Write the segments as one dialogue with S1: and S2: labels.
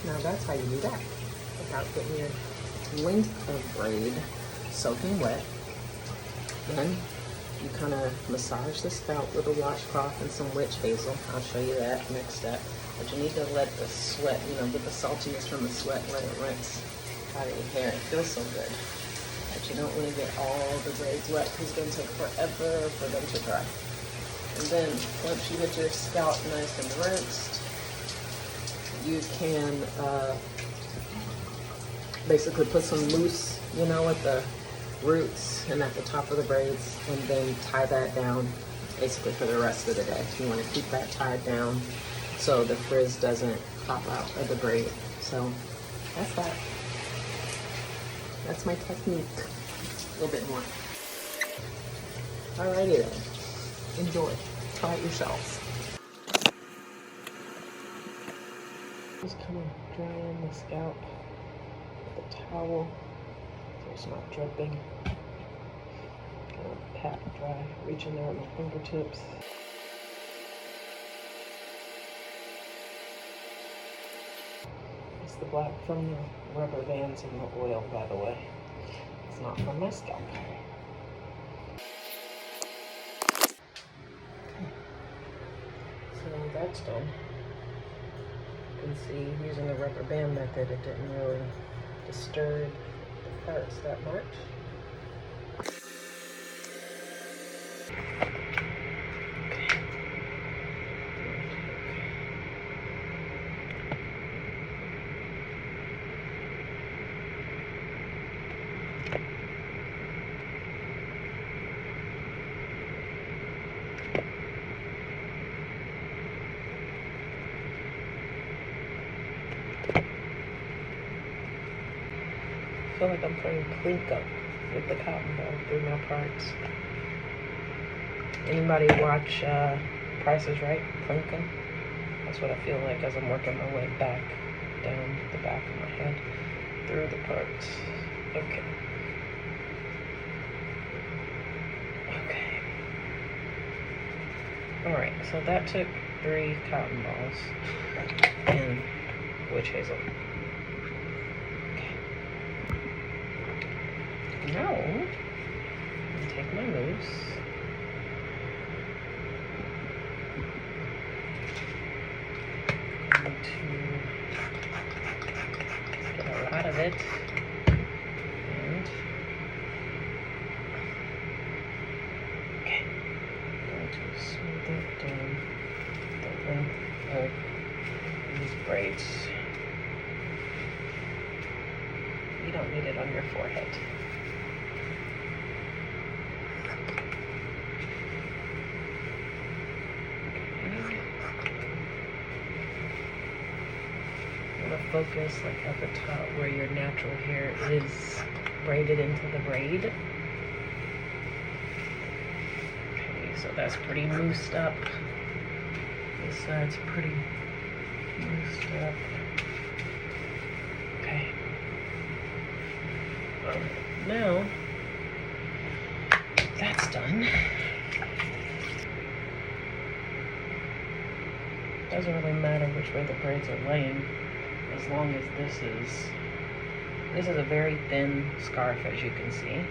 S1: Now that's how you do that, without getting your length of braid soaking wet. Then you kind of massage the scalp with a washcloth and some witch hazel. I'll show you that next step. But you need to let the sweat, get the saltiness from the sweat, let it rinse out of your hair. It feels so good. But you don't want to get all the braids wet because it's going to take forever for them to dry. And then once you get your scalp nice and rinsed, you can basically put some mousse, at the roots and at the top of the braids, and then tie that down basically for the rest of the day. You want to keep that tied down so the frizz doesn't pop out of the braid. So that's that. That's my technique. A little bit more. Alrighty then. Enjoy. Try it yourselves. Just kind of drying the scalp with a towel so it's not dripping. Kind of pat dry. Reach in there with my fingertips. It's the black from the rubber bands and the oil, by the way. It's not from my scalp. So that's done. You can see using the rubber band method, it didn't really disturb the parts that much. I feel like I'm putting Plinko with the cotton ball through my parts. Anybody watch Price is Right? Plinko? That's what I feel like as I'm working my way back down the back of my head through the parts. Okay. Okay. Alright, so that took 3 cotton balls and witch hazel. Now, I'm going to take my mousse and to get a lot of it, and okay, I'm going to smooth it down the length of these braids. You don't need it on your forehead. Focus like at the top where your natural hair is braided into the braid. Okay, so that's pretty moussed up. This side's pretty moussed up. Okay. Now that's done. Doesn't really matter which way the braids are laying, as long as this is a very thin scarf, as you can see.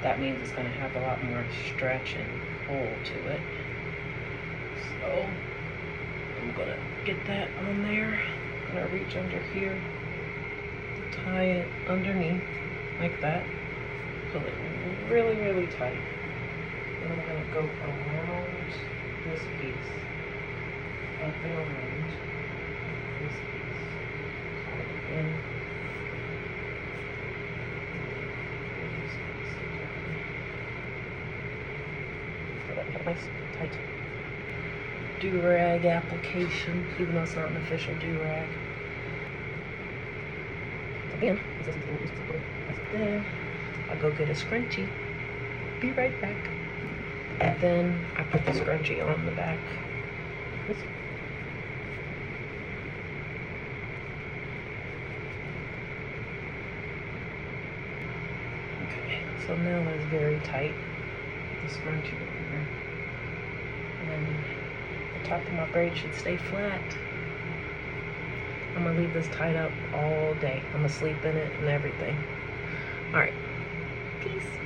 S1: That means it's going to have a lot more stretch and pull to it. So I'm going to get that on there. I'm going to reach under here, tie it underneath like that, pull it really, really tight. And I'm going to go around this piece, up and around this piece. In. Nice tight do-rag application, even though it's not an official do-rag. Again, then I'll go get a scrunchie. Be right back. And then I put the scrunchie on the back. Okay, so now it's very tight. The scrunchie over there. And the top of my braid should stay flat. I'm gonna leave this tied up all day. I'm gonna sleep in it and everything. All right, peace.